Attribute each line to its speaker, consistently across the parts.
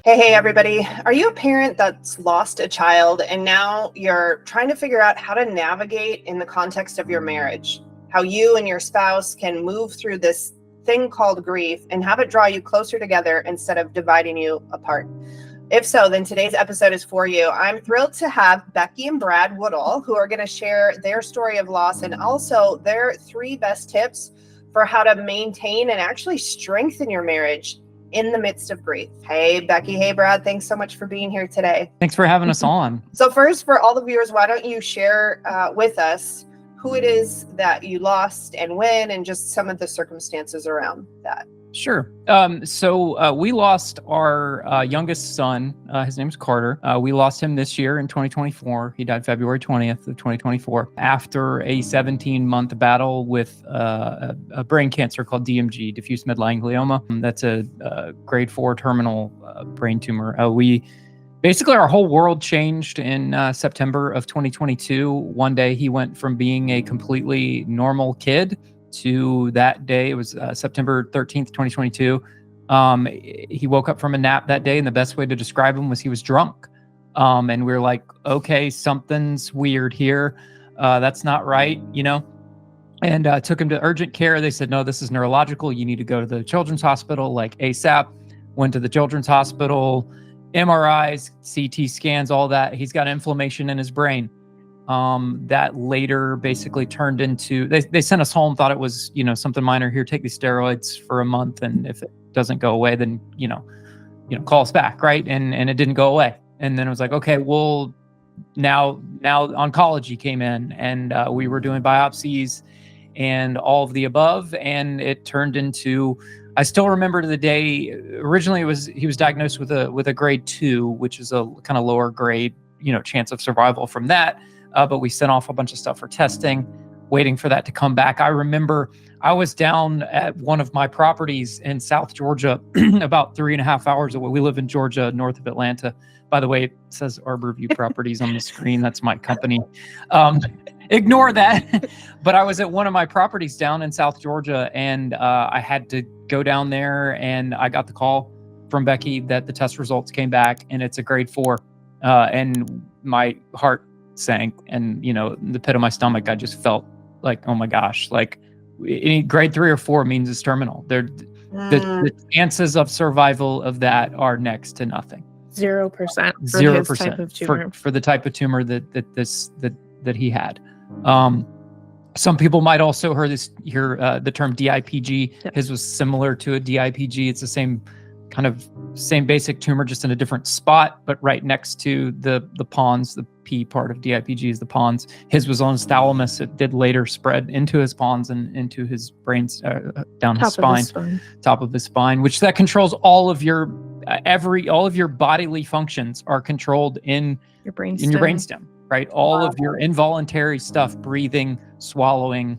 Speaker 1: Hey, everybody. Are you a parent that's lost a child and now you're trying to figure out how to navigate in the context of your marriage? How you and your spouse can move through this thing called grief and have it draw you closer together instead of dividing you apart? If so, then today's episode is for you. I'm thrilled to have Becky and Brad Woodall, who are going to share their story of loss and also their 3 best tips for how to maintain and actually strengthen your marriage in the midst of grief. Hey, Becky. Hey, Brad. Thanks so much for being here today.
Speaker 2: Thanks for having us on.
Speaker 1: So first, for all the viewers, why don't you share with us who it is that you lost and when, and just some of the circumstances around that?
Speaker 2: Sure. So we lost our youngest son. His name's Carter. We lost him this year in 2024. He died February 20th of 2024 after a 17-month battle with a brain cancer called DMG, diffuse midline glioma. That's a grade 4 terminal brain tumor. Basically, our whole world changed in September of 2022. One day, he went from being a completely normal kid to that day. It was September 13th, 2022. He woke up from a nap that day, and the best way to describe him was he was drunk. And we were like, okay, something's weird here. That's not right, And took him to urgent care. They said, no, this is neurological. You need to go to the children's hospital, like ASAP. Went to the children's hospital, MRIs, CT scans, all that. He's got inflammation in his brain. That later basically turned into, they sent us home, thought it was, something minor. Here, take these steroids for a month. And if it doesn't go away, then, call us back. Right. And it didn't go away. And then it was like, okay, well, now oncology came in, and we were doing biopsies and all of the above. And it turned into, I still remember the day. Originally he was diagnosed with a grade 2, which is a kind of lower grade, chance of survival from that. But we sent off a bunch of stuff for testing, waiting for that to come back. I remember I was down at one of my properties in South Georgia, about 3.5 hours away. We live in Georgia, north of Atlanta. By the way, it says Arborview Properties on the screen. That's my company. Ignore that. But I was at one of my properties down in South Georgia, and I had to go down there, and I got the call from Becky that the test results came back, and it's a grade 4. And my heart sank, and in the pit of my stomach, I just felt like, oh my gosh, like any grade 3 or 4 means it's terminal. The chances of survival of that are next to nothing.
Speaker 3: 0% for
Speaker 2: 0%
Speaker 3: his type of tumor.
Speaker 2: For the type of tumor that he had. Some people might also hear the term DIPG. Yep. His was similar to a DIPG. It's the same basic tumor, just in a different spot, but right next to the pons. The P part of DIPG is the pons. His was on his thalamus. It did later spread into his pons and into his brains, down his spine, top of his spine, which that controls all of your bodily functions are controlled in your brainstem, right? All of your involuntary stuff, breathing, swallowing.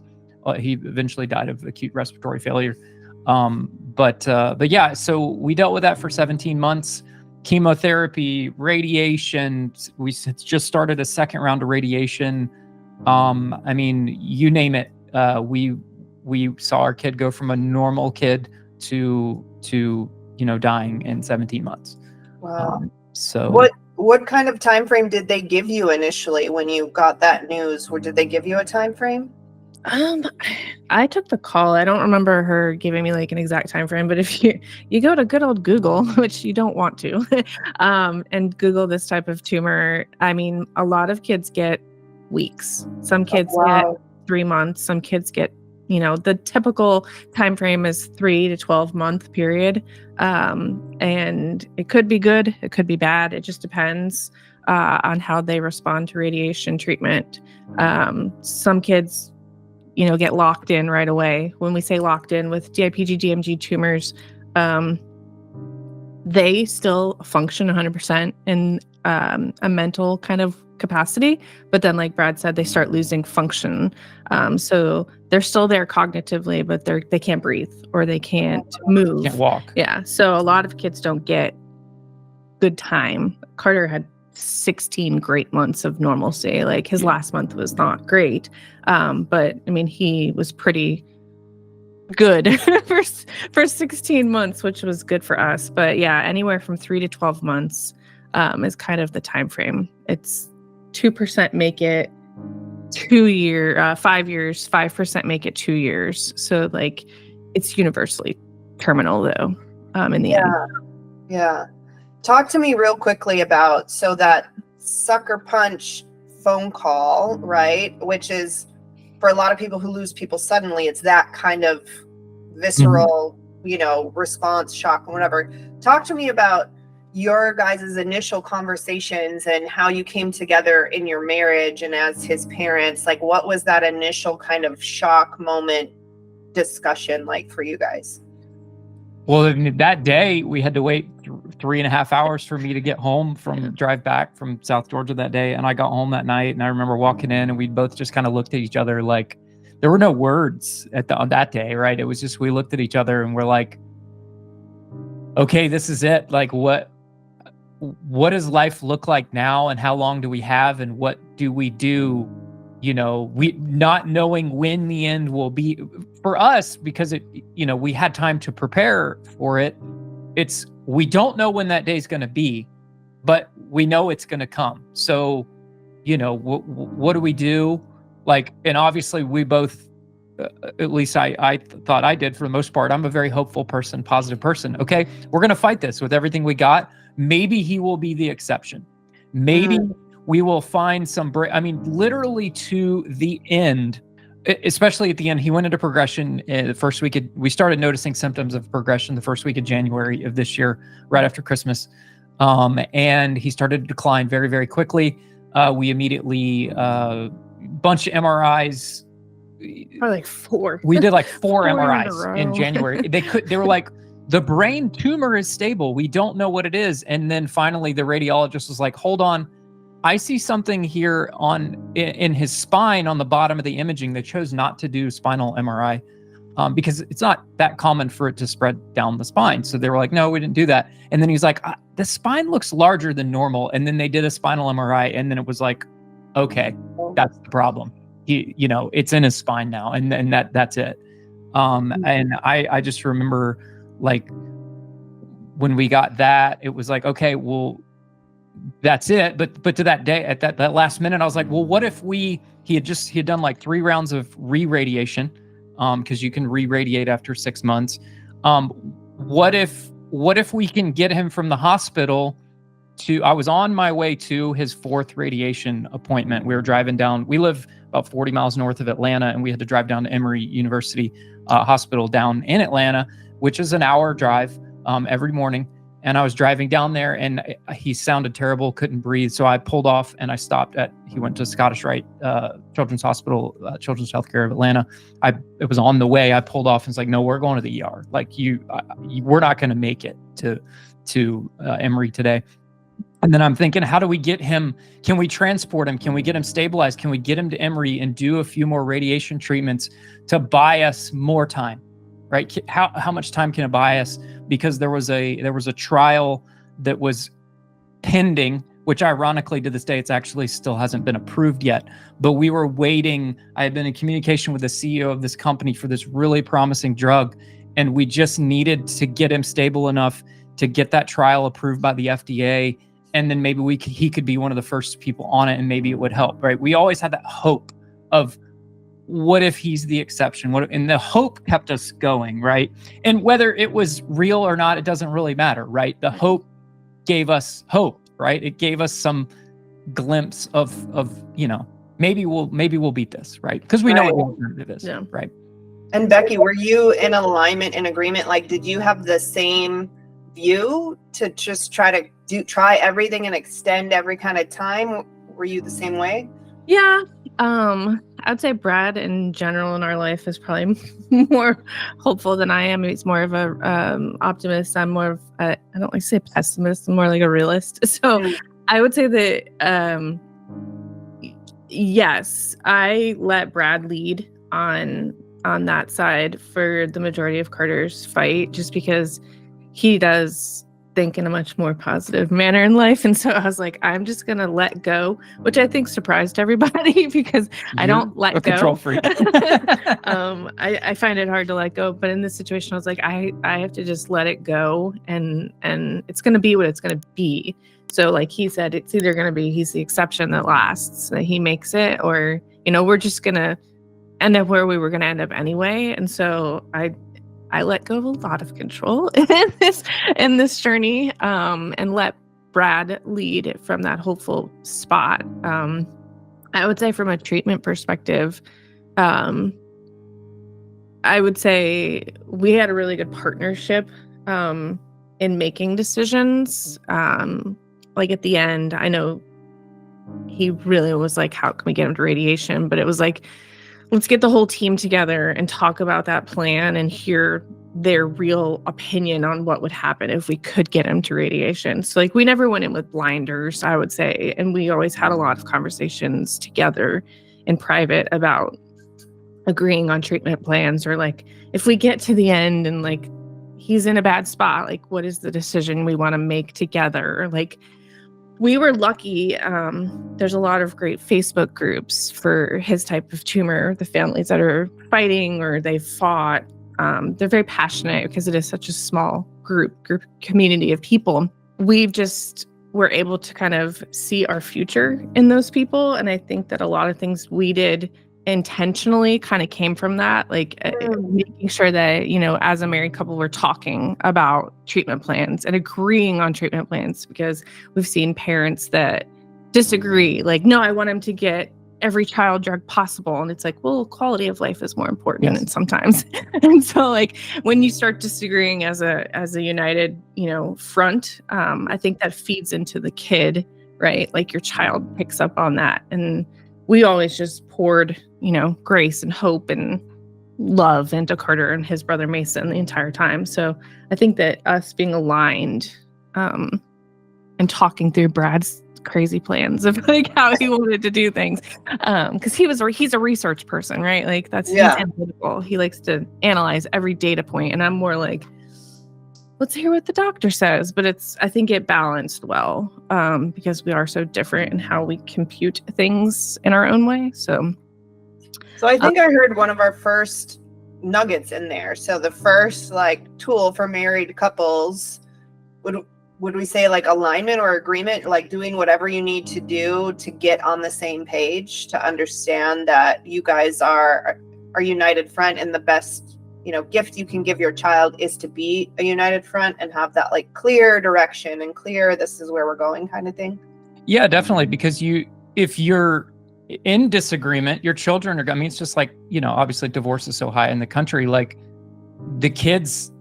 Speaker 2: He eventually died of acute respiratory failure. But yeah, so we dealt with that for 17 months. Chemotherapy, radiation. We just started a second round of radiation. You name it. We saw our kid go from a normal kid to dying in 17 months.
Speaker 1: Wow.
Speaker 2: So
Speaker 1: what kind of time frame did they give you initially when you got that news? Or did they give you a time frame?
Speaker 3: I took the call. I don't remember her giving me like an exact time frame, but if you go to good old Google, which you don't want to, and Google this type of tumor, a lot of kids get weeks. Some kids get 3 months. Some kids get, the typical time frame is 3 to 12 month period. And it could be good. It could be bad. It just depends on how they respond to radiation treatment. Some kids get locked in right away. When we say locked in with DIPG, DMG tumors, they still function 100% in a mental kind of capacity. But then, like Brad said, they start losing function. So they're still there cognitively, but they can't breathe or they can't move.
Speaker 2: Can't walk.
Speaker 3: Yeah. So a lot of kids don't get good time. Carter had 16 great months of normalcy. Like his last month was not great. But I mean, he was pretty good for 16 months, which was good for us. But yeah, anywhere from 3 to 12 months is kind of the time frame. It's 2% make it 5 years, 5% make it 2 years. So like it's universally terminal though, in the end.
Speaker 1: Yeah. Talk to me real quickly about, so that sucker punch phone call, right? Which is, for a lot of people who lose people suddenly, it's that kind of visceral, response, shock, whatever. Talk to me about your guys' initial conversations and how you came together in your marriage and as his parents. Like, what was that initial kind of shock moment discussion like for you guys?
Speaker 2: Well, that day we had to wait 3.5 hours for me to get home drive back from South Georgia that day. And I got home that night and I remember walking in and we both just kind of looked at each other like there were no words on that day, right? It was just, we looked at each other and we're like, okay, this is it. Like what does life look like now? And how long do we have? And what do we do? We not knowing when the end will be for us, because we had time to prepare for it. We don't know when that day is going to be, but we know it's going to come. So, what do we do? Like, and obviously we both, at least I thought I did for the most part. I'm a very hopeful person, positive person. Okay, we're going to fight this with everything we got. Maybe he will be the exception. Maybe we will find some literally to the end, especially at the end. He went into progression the first week. We started noticing symptoms of progression the first week of January of this year, right after Christmas. And he started to decline very, very quickly. We immediately, bunch of MRIs.
Speaker 3: Or like 4.
Speaker 2: We did like 4 MRIs in January. They were like, the brain tumor is stable. We don't know what it is. And then finally the radiologist was like, hold on. I see something here in his spine on the bottom of the imaging. They chose not to do spinal MRI because it's not that common for it to spread down the spine. So they were like, no, we didn't do that. And then he's like, the spine looks larger than normal. And then they did a spinal MRI. And then it was like, okay, that's the problem. It's in his spine now. And that's it. And I just remember like when we got that, it was like, okay, well, that's it. But to that day, at that last minute, I was like, well, what if he had done like 3 rounds of re-radiation, because you can re-radiate after 6 months. What if we can get him from the hospital I was on my way to his 4th radiation appointment. We were driving down, we live about 40 miles north of Atlanta, and we had to drive down to Emory University Hospital down in Atlanta, which is an hour drive every morning. And I was driving down there and he sounded terrible, couldn't breathe. So I pulled off and I stopped he went to Scottish Rite Children's Hospital, Children's Healthcare of Atlanta. It was on the way. I pulled off and was like, no, we're going to the ER. Like we're not going to make it to Emory today. And then I'm thinking, how do we get him? Can we transport him? Can we get him stabilized? Can we get him to Emory and do a few more radiation treatments to buy us more time? Right? How much time can it buy us? Because there was a trial that was pending, which ironically to this day, it's actually still hasn't been approved yet. But we were waiting. I had been in communication with the CEO of this company for this really promising drug, and we just needed to get him stable enough to get that trial approved by the FDA, and then maybe he could be one of the first people on it, and maybe it would help. Right? We always had that hope of, what if he's the exception? And the hope kept us going, right? And whether it was real or not, it doesn't really matter, right? The hope gave us hope, right? It gave us some glimpse of maybe we'll beat this, right? Because we know what the alternative is, right?
Speaker 1: And Becky, were you in alignment and agreement? Like, did you have the same view to just try everything and extend every kind of time? Were you the same way?
Speaker 3: Yeah. I'd say Brad in general in our life is probably more hopeful than I am. He's more of a optimist. I'm more of I don't like to say pessimist. I'm more like a realist. So I would say that yes, I let Brad lead on that side for the majority of Carter's fight, just because he does think in a much more positive manner in life. And so I was like, I'm just going to let go, which I think surprised everybody because I don't let
Speaker 2: a
Speaker 3: go.
Speaker 2: Control freak.
Speaker 3: I find it hard to let go. But in this situation, I was like, I have to just let it go, and it's going to be what it's going to be. So like he said, it's either going to be he's the exception that lasts, that he makes it, or, we're just going to end up where we were going to end up anyway. And so I let go of a lot of control in this journey, and let Brad lead from that hopeful spot. I would say from a treatment perspective, I would say we had a really good partnership in making decisions. Like at the end, I know he really was like, how can we get him to radiation? But it was like, let's get the whole team together and talk about that plan and hear their real opinion on what would happen if we could get him to radiation. So like we never went in with blinders, I would say. And we always had a lot of conversations together in private about agreeing on treatment plans, or like if we get to the end and like he's in a bad spot, like what is the decision we want to make together? Like we were lucky. There's a lot of great Facebook groups for his type of tumor, the families that are fighting or they've fought. They're very passionate because it is such a small group community of people. We're able to kind of see our future in those people. And I think that a lot of things we did intentionally kind of came from that, like making sure that, as a married couple, we're talking about treatment plans and agreeing on treatment plans, because we've seen parents that disagree, like, no, I want him to get every child drug possible. And it's like, well, quality of life is more important.
Speaker 2: Yes.
Speaker 3: And sometimes, and so like when you start disagreeing as a united, front, I think that feeds into the kid, right? Like your child picks up on that. And we always just poured, grace and hope and love into Carter and his brother Mason the entire time. So I think that us being aligned and talking through Brad's crazy plans of like how he wanted to do things, because he's a research person, right? Like he's analytical. He likes to analyze every data point, and I'm more like, let's hear what the doctor says. But I think it balanced well, because we are so different in how we compute things in our own way. So
Speaker 1: I think I heard one of our first nuggets in there. So the first tool for married couples would we say alignment or agreement, like doing whatever you need to do to get on the same page, to understand that you guys are united front, and the best gift you can give your child is to be a united front and have that clear direction and clear, this is where we're going kind of thing. Yeah,
Speaker 2: definitely. Because if you're in disagreement, your children are, it's just obviously divorce is so high in the country, the kids,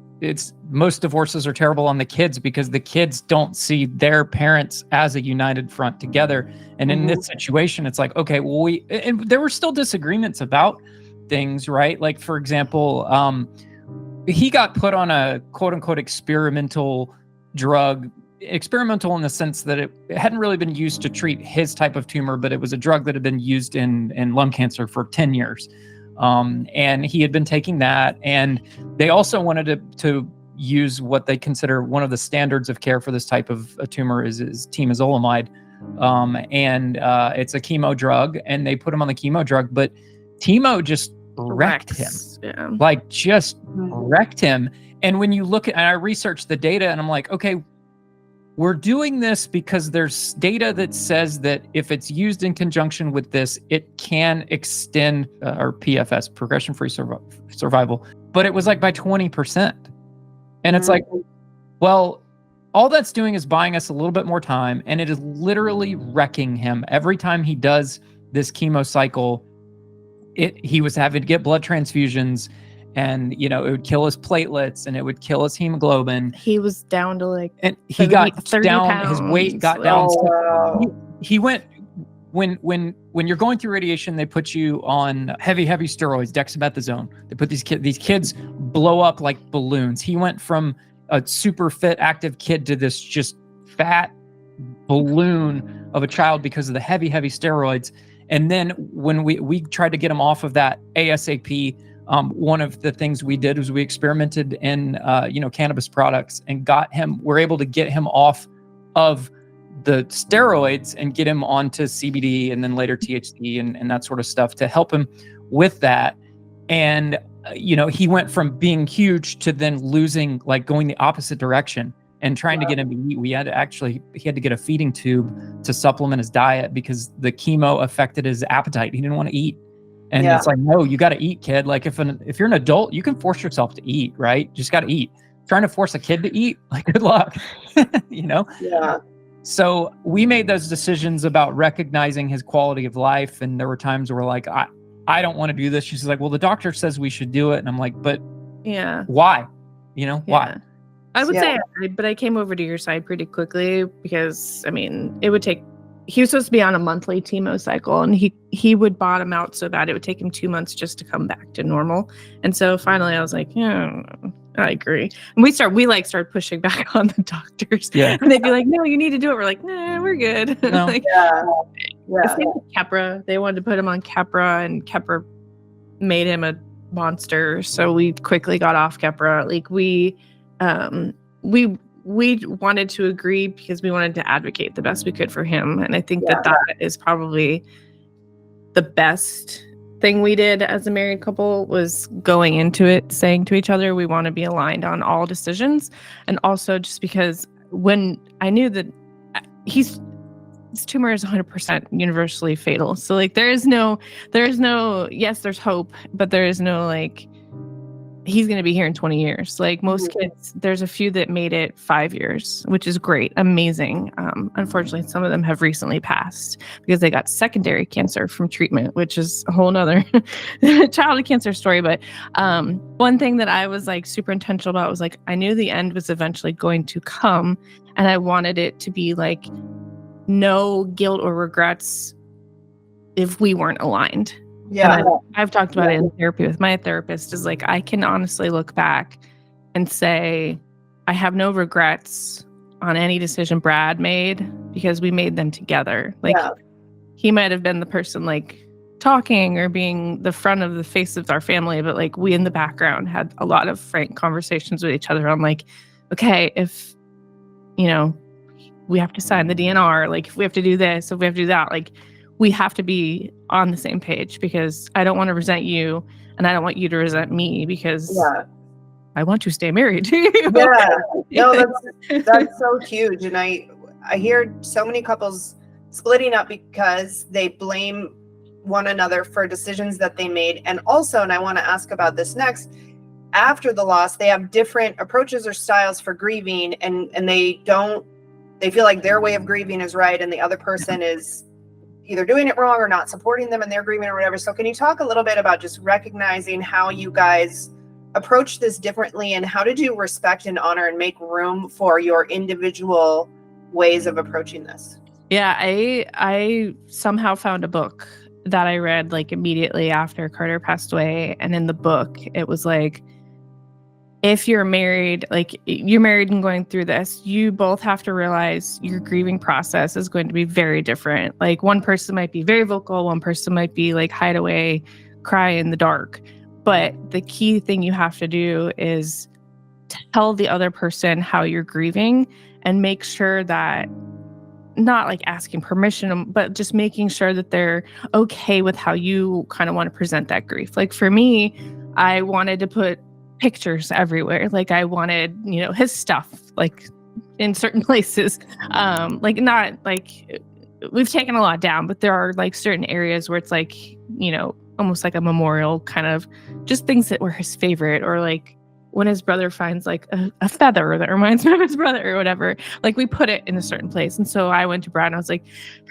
Speaker 2: most divorces are terrible on the kids because the kids don't see their parents as a united front together. And in this situation, it's like, okay, well, and there were still disagreements about things, right? Like, for example, he got put on a quote unquote experimental drug, experimental in the sense that it hadn't really been used to treat his type of tumor, but it was a drug that had been used in lung cancer for 10 years. And he had been taking that, and they also wanted to use what they consider one of the standards of care for this type of a tumor is temozolomide. And it's a chemo drug, and they put him on the chemo drug, but chemo just wrecked him. Yeah. Just wrecked him. And when you look at, and I researched the data, and I'm like, okay, we're doing this because there's data that says that if it's used in conjunction with this, it can extend our PFS, progression-free survival. But it was by 20%. And it's like, well, all that's doing is buying us a little bit more time, and it is literally wrecking him. Every time he does this chemo cycle, he was having to get blood transfusions, and it would kill his platelets, and it would kill his hemoglobin.
Speaker 3: He was down to
Speaker 2: and he
Speaker 3: 30,
Speaker 2: got
Speaker 3: 30
Speaker 2: down,
Speaker 3: pounds.
Speaker 2: His weight got down. He went, when you're going through radiation, they put you on heavy steroids, dexamethasone. They put these kids blow up like balloons. He went from a super fit, active kid to this just fat balloon of a child because of the heavy steroids. And then when we tried to get him off of that ASAP, one of the things we did was we experimented in, cannabis products and we're able to get him off of the steroids and get him onto CBD and then later THC and that sort of stuff to help him with that. And, he went from being huge to then losing, like going the opposite direction and trying to get him to eat. He had to get a feeding tube to supplement his diet because the chemo affected his appetite. He didn't want to eat. And it's like, no, you got to eat, kid. Like if you're an adult, you can force yourself to eat, right? Just got to eat. Trying to force a kid to eat, like good luck,
Speaker 1: Yeah.
Speaker 2: So we made those decisions about recognizing his quality of life. And there were times where like, I don't want to do this. She's like, well, the doctor says we should do it. And I'm like, but why? Why?
Speaker 3: I would say, but I came over to your side pretty quickly because, it would take, he was supposed to be on a monthly chemo cycle and he would bottom out so bad it would take him 2 months just to come back to normal. And so finally I was like, yeah, I agree. And we started pushing back on the doctors.
Speaker 2: Yeah.
Speaker 3: And they'd be like, no, you need to do it. We're like, nah, we're good.
Speaker 2: No.
Speaker 3: Like, same with Keppra. They wanted to put him on Keppra and Keppra made him a monster. So we quickly got off Keppra. Like we wanted to agree because we wanted to advocate the best we could for him. And I think that is probably the best thing we did as a married couple was going into it, saying to each other, we want to be aligned on all decisions. And also just because when I knew that his tumor is 100% universally fatal. So like, there is no, yes, there's hope, but there is no like, he's going to be here in 20 years. Like most kids, there's a few that made it 5 years, which is great. Amazing. Unfortunately, some of them have recently passed because they got secondary cancer from treatment, which is a whole nother childhood cancer story. But one thing that I was like super intentional about was like, I knew the end was eventually going to come and I wanted it to be like no guilt or regrets if we weren't aligned.
Speaker 1: Yeah.
Speaker 3: And I've talked about it in therapy with my therapist is like, I can honestly look back and say, I have no regrets on any decision Brad made because we made them together. Like he might have been the person like talking or being the front of the face of our family, but like we in the background had a lot of frank conversations with each other on like, okay, if, we have to sign the DNR, like if we have to do this, if we have to do that, like we have to be on the same page because I don't want to resent you and I don't want you to resent me because I want to stay married to you.
Speaker 1: No, that's so huge. And I hear so many couples splitting up because they blame one another for decisions that they made. And also, and I want to ask about this next, after the loss, they have different approaches or styles for grieving and they feel like their way of grieving is right and the other person is either doing it wrong or not supporting them in their grieving or whatever. So can you talk a little bit about just recognizing how you guys approach this differently and how did you respect and honor and make room for your individual ways of approaching this?
Speaker 3: Yeah, I somehow found a book that I read like immediately after Carter passed away. And in the book, it was like, if you're married, like you're married and going through this, you both have to realize your grieving process is going to be very different. Like one person might be very vocal, one person might be like hide away, cry in the dark. But the key thing you have to do is tell the other person how you're grieving and make sure that not like asking permission, but just making sure that they're okay with how you kind of want to present that grief. Like for me, I wanted to put pictures everywhere. Like I wanted, his stuff like in certain places. Like not like we've taken a lot down, but there are like certain areas where it's like, almost like a memorial kind of just things that were his favorite or like when his brother finds like a feather that reminds him of his brother or whatever, like we put it in a certain place. And so I went to Brad and I was like,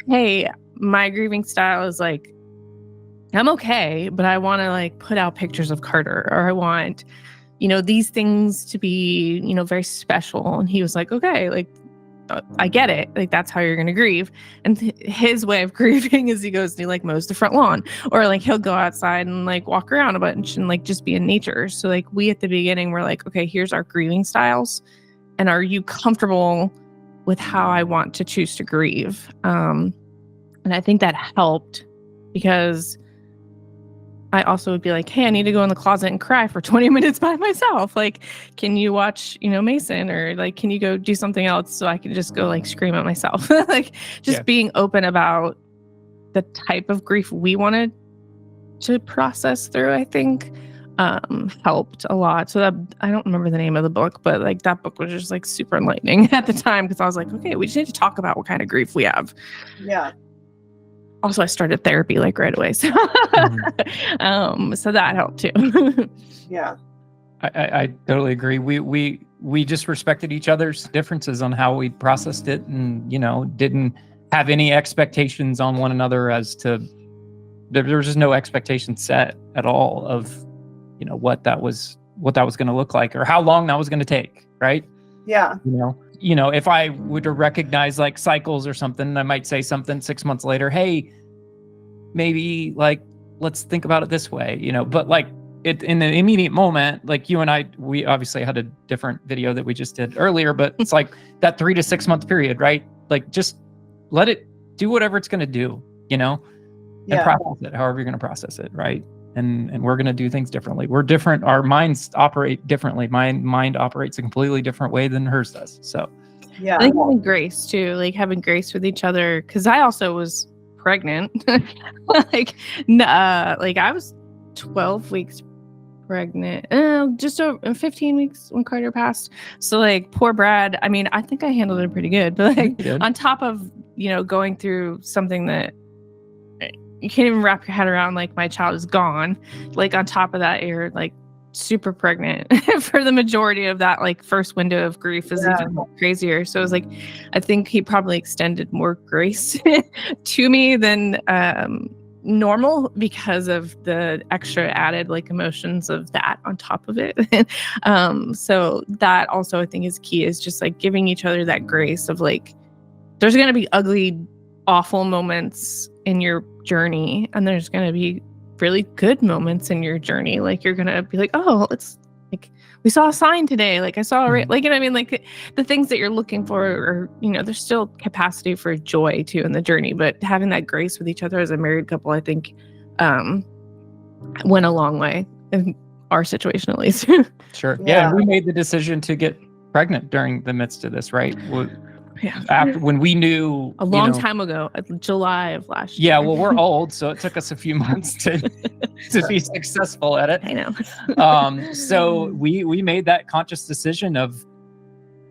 Speaker 3: hey, my grieving style is like, I'm okay, but I want to like put out pictures of Carter or I want, these things to be, very special. And he was like, okay, like, I get it. Like, that's how you're going to grieve. And his way of grieving is he goes and he like mows the front lawn or like he'll go outside and like walk around a bunch and like just be in nature. So like we at the beginning were like, okay, here's our grieving styles. And are you comfortable with how I want to choose to grieve? And I think that helped because I also would be like, hey, I need to go in the closet and cry for 20 minutes by myself. Like, can you watch, Mason, or like, can you go do something else so I can just go like scream at myself? Like, just being open about the type of grief we wanted to process through, I think, helped a lot. So that, I don't remember the name of the book, but like that book was just like super enlightening at the time, because I was like, okay, we just need to talk about what kind of grief we have.
Speaker 1: Yeah.
Speaker 3: Also, I started therapy like right away, so so that helped too.
Speaker 1: Yeah.
Speaker 2: I totally agree. We just respected each other's differences on how we processed it, and didn't have any expectations on one another as to. There was just no expectation set at all of what that was going to look like or how long that was going to take, right?
Speaker 1: Yeah.
Speaker 2: If I would recognize like cycles or something, I might say something 6 months later, hey, maybe like, let's think about it this way, but like it in the immediate moment, like you and I, we obviously had a different video that we just did earlier, but it's like that 3 to 6 month period, right? Like just let it do whatever it's going to do, and process it however you're going to process it, right? And we're going to do things differently. We're different. Our minds operate differently. My mind operates a completely different way than hers does. So,
Speaker 3: I think having grace too, like having grace with each other. Because I also was pregnant. like I was 12 weeks pregnant, just over 15 weeks when Carter passed. So like poor Brad. I mean, I think I handled it pretty good. But like on top of going through something that you can't even wrap your head around, like my child is gone. Like on top of that, you're like super pregnant for the majority of that like first window of grief is even crazier. So it was like, I think he probably extended more grace to me than normal because of the extra added like emotions of that on top of it. So that also I think is key, is just like giving each other that grace of like, there's going to be ugly, awful moments in your journey, and there's going to be really good moments in your journey. Like you're going to be like, oh, it's like we saw a sign today, like I saw like, what I mean, like the things that you're looking for, or there's still capacity for joy too in the journey, but having that grace with each other as a married couple, I think went a long way in our situation, at least.
Speaker 2: Sure. Yeah, we made the decision to get pregnant during the midst of this, right? After when we knew
Speaker 3: a long time ago, July of last year.
Speaker 2: Yeah, well, we're old, so it took us a few months to be successful at it.
Speaker 3: I know.
Speaker 2: So we made that conscious decision of,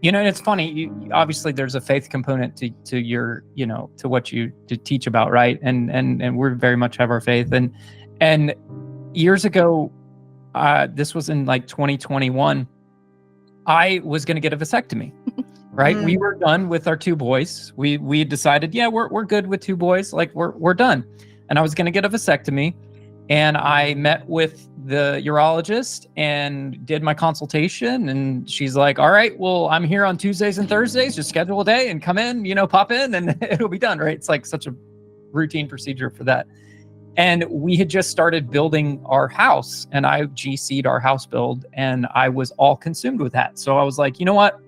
Speaker 2: and it's funny. Obviously, there's a faith component to your, to what you teach about, right? And we very much have our faith. And years ago, this was in like 2021. I was going to get a vasectomy. Right. We were done with our 2 boys. We decided, we're good with 2 boys. Like we're done. And I was going to get a vasectomy, and I met with the urologist and did my consultation. And she's like, all right, well, I'm here on Tuesdays and Thursdays. Just schedule a day and come in, pop in, and it'll be done. Right. It's like such a routine procedure for that. And we had just started building our house, and I GC'd our house build, and I was all consumed with that. So I was like, you know what?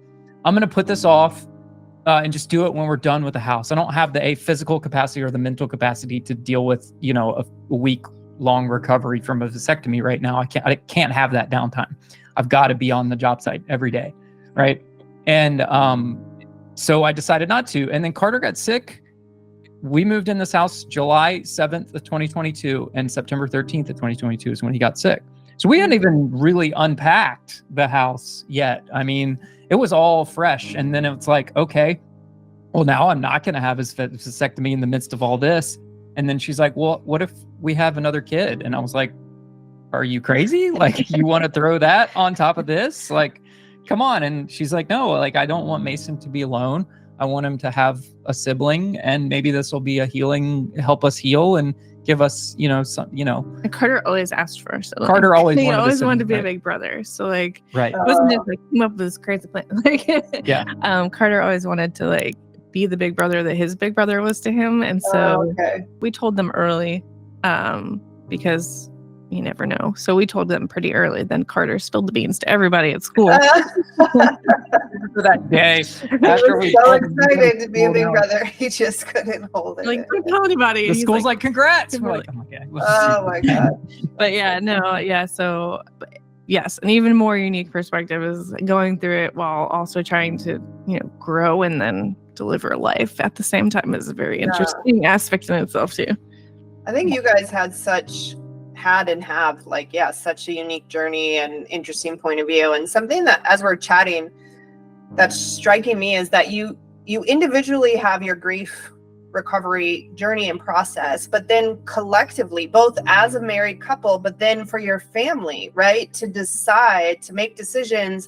Speaker 2: I'm going to put this off and just do it when we're done with the house. I don't have the physical capacity or the mental capacity to deal with, a week-long recovery from a vasectomy right now. I can't have that downtime. I've got to be on the job site every day, right? And so I decided not to. And then Carter got sick. We moved in this house July 7th of 2022, and September 13th of 2022 is when he got sick. So we hadn't even really unpacked the house yet. I mean, it was all fresh. And then it's like, okay, well, now I'm not going to have his vasectomy in the midst of all this. And then she's like, well, what if we have another kid? And I was like, are you crazy? Like, you want to throw that on top of this? Like, come on. And she's like, no, like, I don't want Mason to be alone. I want him to have a sibling, and maybe this will be a help us heal and give us, some,
Speaker 3: And Carter always asked for us. So
Speaker 2: Carter always
Speaker 3: wanted to be a big brother. So like,
Speaker 2: right.
Speaker 3: It wasn't just like came up with this crazy plan. Like, Carter always wanted to like be the big brother that his big brother was to him. And so we told them early, because, you never know. So we told them pretty early. Then Carter spilled the beans to everybody at school.
Speaker 2: For that day.
Speaker 1: He was so excited to be a big brother. He just couldn't hold it.
Speaker 3: Like, don't tell anybody.
Speaker 2: The
Speaker 3: He's
Speaker 2: school's like, congrats.
Speaker 3: We're
Speaker 2: We're
Speaker 3: like,
Speaker 2: like, okay.
Speaker 1: Oh my God.
Speaker 3: But yeah, no, yeah. So yes, an even more unique perspective is going through it while also trying to, grow and then deliver life at the same time is a very interesting aspect in itself too.
Speaker 1: I think you guys had such a unique journey and interesting point of view. And something that, as we're chatting, that's striking me is that you individually have your grief recovery journey and process, but then collectively, both as a married couple, but then for your family, right? To decide, to make decisions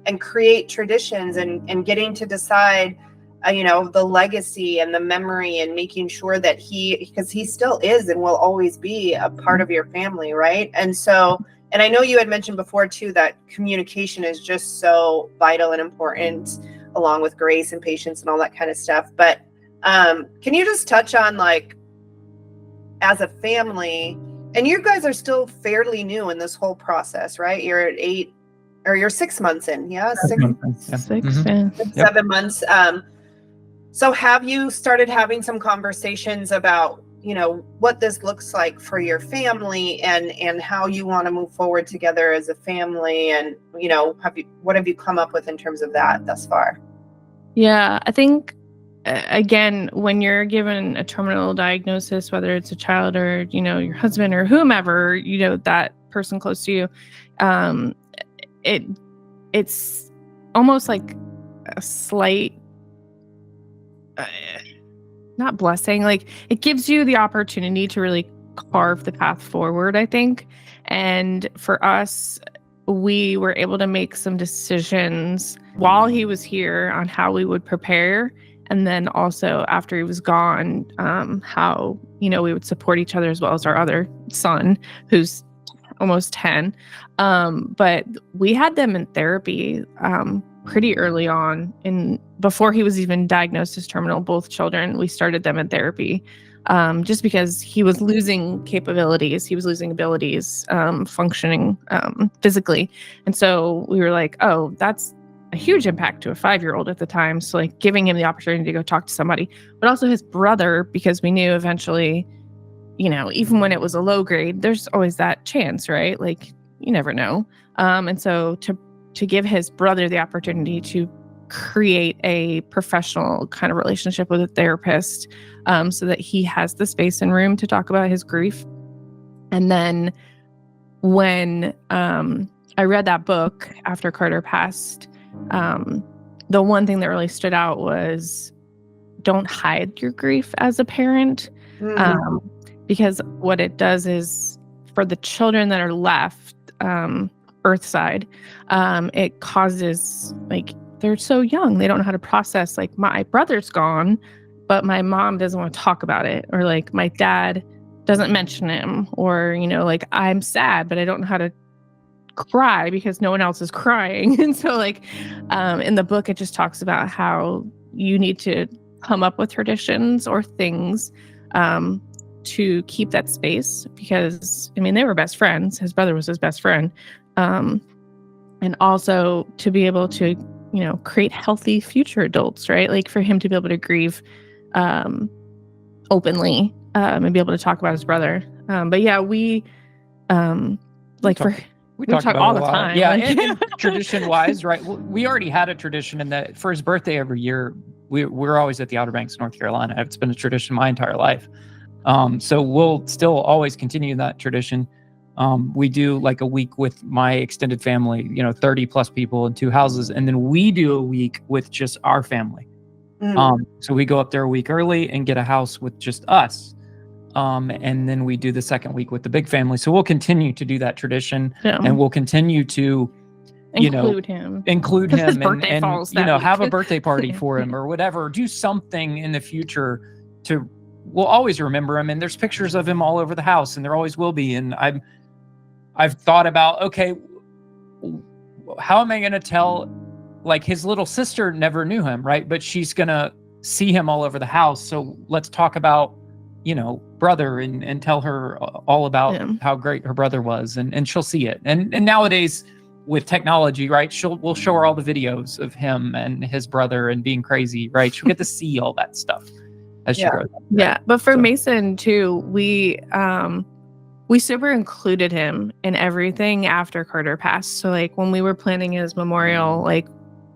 Speaker 1: and create traditions and getting to decide, the legacy and the memory and making sure that because he still is and will always be a part of your family, right? And so, and I know you had mentioned before too, that communication is just so vital and important, along with grace and patience and all that kind of stuff. But can you just touch on, like, as a family, and you guys are still fairly new in this whole process, right? You're at 8 or you're 6 months in. Yeah. 6 7 months. So have you started having some conversations about, what this looks like for your family and how you want to move forward together as a family? And, what have you come up with in terms of that thus far?
Speaker 3: Yeah, I think, again, when you're given a terminal diagnosis, whether it's a child or, your husband or whomever, that person close to you, it's almost like a slight, not blessing, like it gives you the opportunity to really carve the path forward, I think. And for us, we were able to make some decisions while he was here on how we would prepare. And then also after he was gone, how, we would support each other, as well as our other son, who's almost 10. But we had them in therapy pretty early on. Before he was even diagnosed as terminal, both children, we started them in therapy just because he was losing capabilities. He was losing abilities, functioning physically. And so we were like, oh, that's a huge impact to a 5-year-old at the time. So like giving him the opportunity to go talk to somebody, but also his brother, because we knew eventually, even when it was a low grade, there's always that chance, right? Like you never know. And so to give his brother the opportunity to create a professional kind of relationship with a therapist, so that he has the space and room to talk about his grief. And then when I read that book after Carter passed, the one thing that really stood out was don't hide your grief as a parent. Because what it does is, for the children that are left earthside, it causes, like, they're so young, they don't know how to process, like, my brother's gone, but my mom doesn't want to talk about it, or like my dad doesn't mention him, or like I'm sad but I don't know how to cry because no one else is crying. And so like in the book, it just talks about how you need to come up with traditions or things to keep that space, because they were best friends. His brother was his best friend, and also to be able to create healthy future adults, right? Like for him to be able to grieve openly and be able to talk about his brother. But yeah, we talk all the time.
Speaker 2: Yeah, and tradition wise, right? We already had a tradition in that for his birthday every year, we're always at the Outer Banks, North Carolina. It's been a tradition my entire life. So we'll still always continue that tradition. We do like a week with my extended family, 30 plus people in 2 houses. And then we do a week with just our family. So we go up there a week early and get a house with just us. And then we do the second week with the big family. So we'll continue to do that tradition, and we'll continue to,
Speaker 3: include him
Speaker 2: and
Speaker 3: falls
Speaker 2: have a birthday party for him or whatever, do something in the future we'll always remember him. And there's pictures of him all over the house, and there always will be. And I've thought about, okay, how am I going to tell, like his little sister never knew him, right? But she's going to see him all over the house. So let's talk about brother and tell her all about how great her brother was, and she'll see it. And nowadays with technology, right, we'll show her all the videos of him and his brother and being crazy, right? She'll get to see all that stuff as she grows up. Right?
Speaker 3: Yeah, but for Mason too, we super included him in everything after Carter passed. So like when we were planning his memorial, like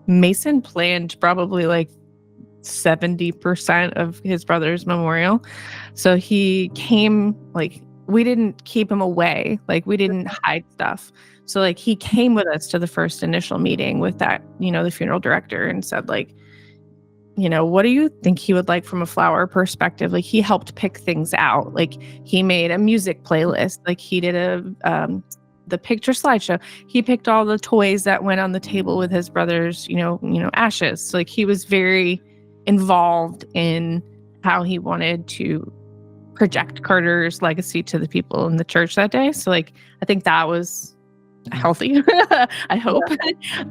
Speaker 3: Mason planned probably like 70% of his brother's memorial. So he came, like, we didn't keep him away, like we didn't hide stuff. So like he came with us to the first initial meeting with that, the funeral director, and said like, what do you think he would like from a flower perspective? Like he helped pick things out. Like he made a music playlist. Like he did the picture slideshow. He picked all the toys that went on the table with his brother's, ashes. So like he was very involved in how he wanted to project Carter's legacy to the people in the church that day. So like I think that was healthy. I hope.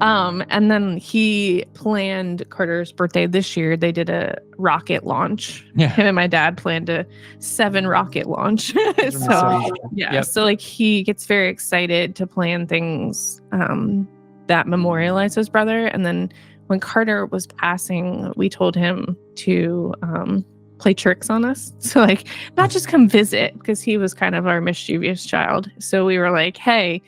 Speaker 3: And then he planned Carter's birthday this year. They did a rocket launch. Him and my dad planned a 7 rocket launch. So like he gets very excited to plan things that memorialize his brother. And then when Carter was passing, we told him to play tricks on us. So like not just come visit, because he was kind of our mischievous child. So we were like, hey,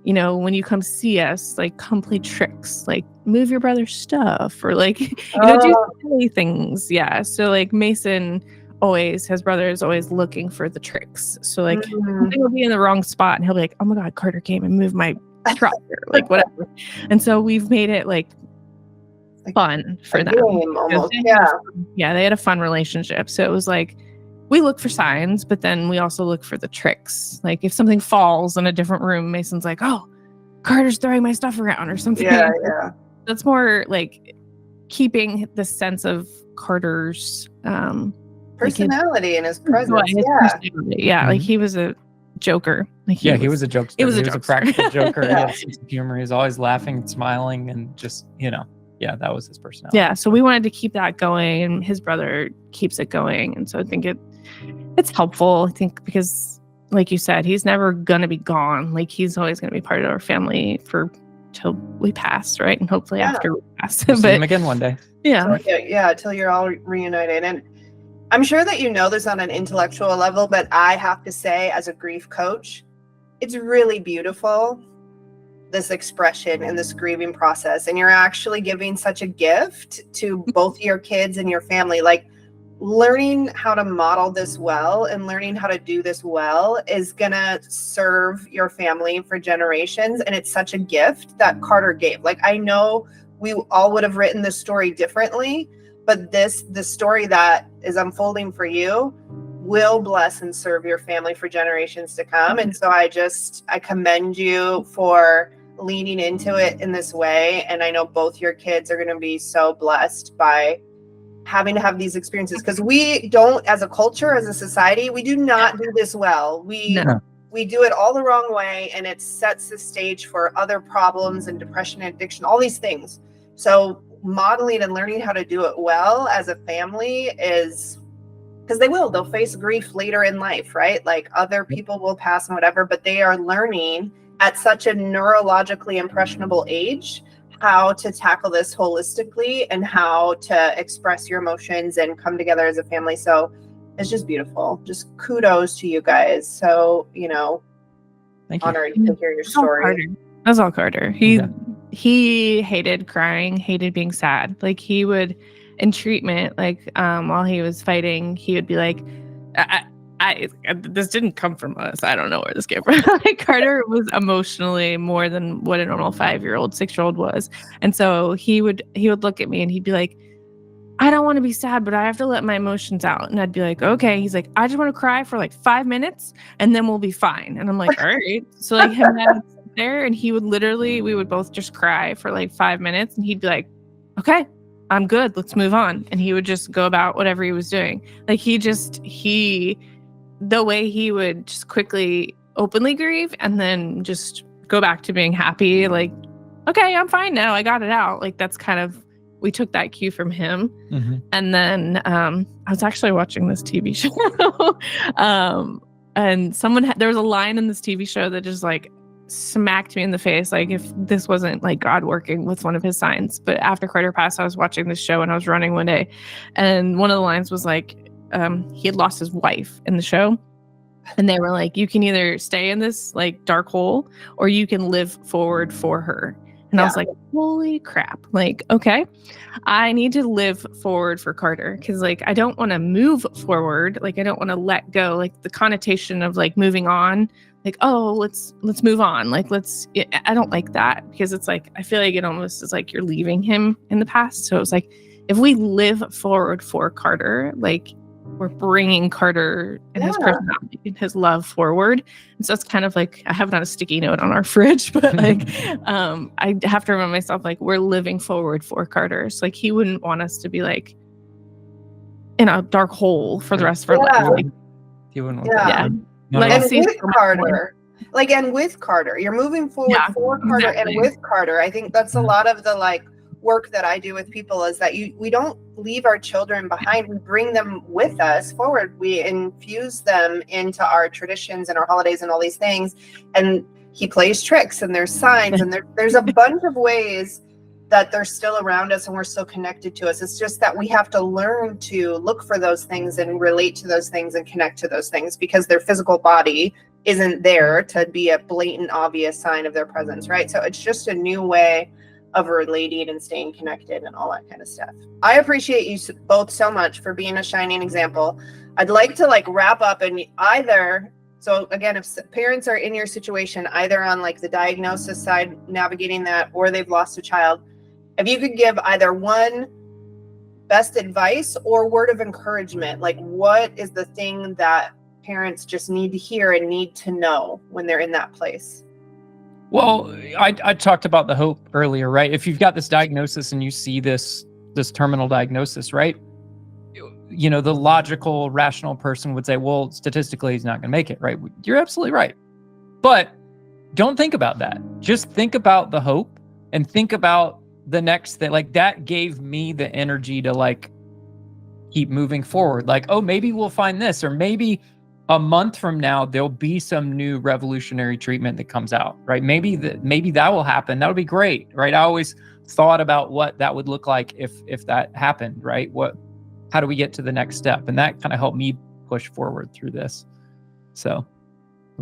Speaker 3: when you come see us, like come play tricks, like move your brother's stuff, or like, do silly things. Yeah. So like Mason his brother is always looking for the tricks. So like something will be in the wrong spot and he'll be like, oh my God, Carter came and moved my truck, or like whatever. And so we've made it like fun for them.
Speaker 1: Almost.
Speaker 3: Yeah. They had a fun relationship. So it was like, we look for signs, but then we also look for the tricks. Like if something falls in a different room, Mason's like, oh, Carter's throwing my stuff around or something.
Speaker 1: Yeah.
Speaker 3: That's more like keeping the sense of Carter's
Speaker 1: personality and his presence.
Speaker 3: Like he was a joker. Like
Speaker 2: he was a jokester. He was a practical joker. He had a sense of humor. He was always laughing and smiling and just, that was his personality.
Speaker 3: Yeah, so we wanted to keep that going, and his brother keeps it going. And so I think it's helpful, I think, because like you said, he's never going to be gone. Like he's always going to be part of our family till we pass, right? And hopefully after we pass.
Speaker 2: We'll see him again one day.
Speaker 3: Yeah.
Speaker 1: Till you're all reunited. And I'm sure that this on an intellectual level, but I have to say, as a grief coach, it's really beautiful, this expression and this grieving process. And you're actually giving such a gift to both your kids and your family. Like learning how to model this well and learning how to do this well is going to serve your family for generations. And it's such a gift that Carter gave. Like, I know we all would have written this story differently, but the story that is unfolding for you will bless and serve your family for generations to come. And so I commend you for leaning into it in this way. And I know both your kids are going to be so blessed by having to have these experiences, because we don't, as a culture, as a society, we do not do this well. We do it all the wrong way, and it sets the stage for other problems and depression and addiction, all these things. So modeling and learning how to do it well as a family is, because they'll face grief later in life, right? Like other people will pass and whatever, but they are learning at such a neurologically impressionable age how to tackle this holistically and how to express your emotions and come together as a family. So it's just beautiful. Just kudos to you guys. So,
Speaker 2: Thank
Speaker 1: honored to hear your story.
Speaker 3: That's all Carter. He hated crying, hated being sad. Like he would, in treatment, like while he was fighting, he would be like, this didn't come from us. I don't know where this came from. Like Carter was emotionally more than what a normal 5-year-old, 6-year-old was. And so he would look at me and he'd be like, I don't want to be sad, but I have to let my emotions out. And I'd be like, okay. He's like, I just want to cry for like 5 minutes and then we'll be fine. And I'm like, all right. So like him and I would sit there, and we would both just cry for like 5 minutes, and he'd be like, okay, I'm good. Let's move on. And he would just go about whatever he was doing. Like the way he would just quickly openly grieve and then just go back to being happy, like, okay, I'm fine now, I got it out. Like that's kind of we took that cue from him.
Speaker 2: Mm-hmm.
Speaker 3: And then I was actually watching this TV show. And there was a line in this TV show that just like smacked me in the face, like if this wasn't like God working with one of his signs. But after Carter passed, I was watching this show and I was running one day, and one of the lines was like, he had lost his wife in the show, and they were like, you can either stay in this like dark hole or you can live forward for her. And I was like, holy crap. Like, okay, I need to live forward for Carter, because like I don't want to move forward. Like I don't want to let go. Like the connotation of like moving on, like, oh, let's move on. Like, I don't like that, because it's like, I feel like it almost is like you're leaving him in the past. So it's like, if we live forward for Carter, like we're bringing Carter and his personality and his love forward. And so it's kind of like, I have it on a sticky note on our fridge, but like, I have to remind myself, like, we're living forward for Carter. So like, he wouldn't want us to be like in a dark hole for the rest of our life. Like,
Speaker 2: he wouldn't want that.
Speaker 3: Like,
Speaker 1: and with Carter, with Carter, you're moving forward for Carter, exactly. And with Carter, I think that's a lot of the like work that I do with people, is that we don't leave our children behind. We bring them with us forward. We infuse them into our traditions and our holidays and all these things. And he plays tricks, and there's signs, and there's a bunch of ways that they're still around us and we're still connected to us. It's just that we have to learn to look for those things and relate to those things and connect to those things, because their physical body isn't there to be a blatant, obvious sign of their presence, right? So it's just a new way of relating and staying connected and all that kind of stuff. I appreciate you both so much for being a shining example. I'd like to like wrap up, and so again, if parents are in your situation, either on like the diagnosis side, navigating that, or they've lost a child, if you could give either one best advice or word of encouragement, like what is the thing that parents just need to hear and need to know when they're in that place?
Speaker 2: Well, I talked about the hope earlier, right? If you've got this diagnosis and you see this terminal diagnosis, right? You know, the logical, rational person would say, well, statistically, he's not going to make it, right? You're absolutely right. But don't think about that. Just think about the hope and think about the next thing. Like, that gave me the energy to like keep moving forward. Like, oh, maybe we'll find this, or maybe a month from now there'll be some new revolutionary treatment that comes out, right? Maybe that will happen. That'll be great, right? I always thought about what that would look like if that happened, right? How do we get to the next step? And that kind of helped me push forward through this. So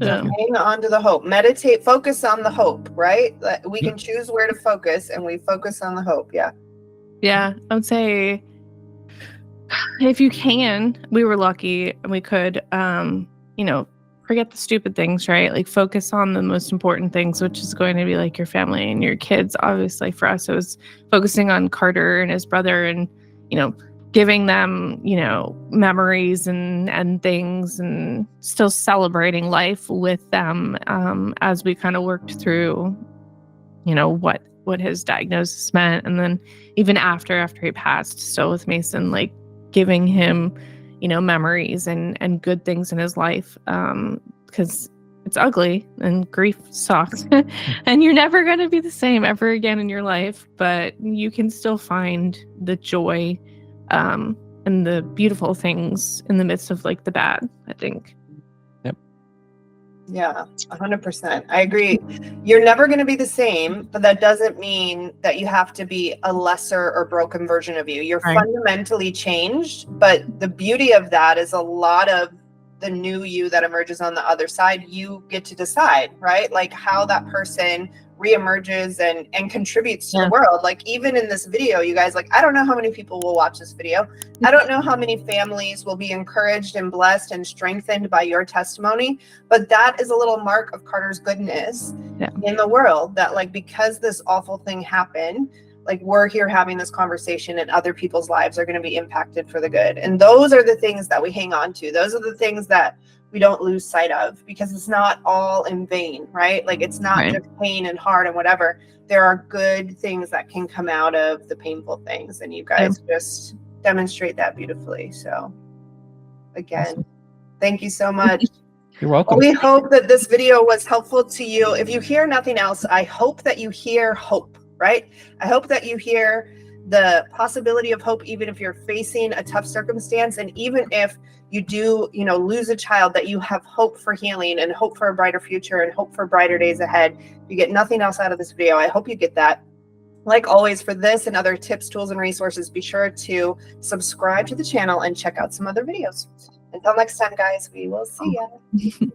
Speaker 1: hang on to the hope. Meditate, focus on the hope, right? We can choose where to focus, and we focus on the hope. Yeah,
Speaker 3: I would say, if you can, we were lucky and we could, forget the stupid things, right? Like, focus on the most important things, which is going to be like your family and your kids. Obviously for us, it was focusing on Carter and his brother, and, giving them, memories and things, and still celebrating life with them, as we kind of worked through, what his diagnosis meant. And then even after he passed, still with Mason, like giving him, memories and good things in his life, because it's ugly and grief sucks and you're never going to be the same ever again in your life, but you can still find the joy and the beautiful things in the midst of like the bad, I think.
Speaker 1: Yeah, 100%. I agree. You're never going to be the same, but that doesn't mean that you have to be a lesser or broken version of you. You're fundamentally changed, but the beauty of that is a lot of the new you that emerges on the other side, you get to decide, right? Like how that person reemerges and contributes to the world. Like even in this video, you guys, like, I don't know how many people will watch this video. I don't know how many families will be encouraged and blessed and strengthened by your testimony, but that is a little mark of Carter's goodness in the world, that like, because this awful thing happened, like we're here having this conversation and other people's lives are going to be impacted for the good. And those are the things that we hang on to. Those are the things that we don't lose sight of, because it's not all in vain, right? Like it's not just pain and hard and whatever. There are good things that can come out of the painful things. And you guys just demonstrate that beautifully. So again, thank you so much.
Speaker 2: You're welcome.
Speaker 1: We hope that this video was helpful to you. If you hear nothing else, I hope that you hear hope, right? I hope that you hear the possibility of hope, even if you're facing a tough circumstance, and even if you do, lose a child, that you have hope for healing and hope for a brighter future and hope for brighter days ahead. If you get nothing else out of this video, I hope you get that. Like always, for this and other tips, tools, and resources, be sure to subscribe to the channel and check out some other videos. Until next time, guys, we will see ya.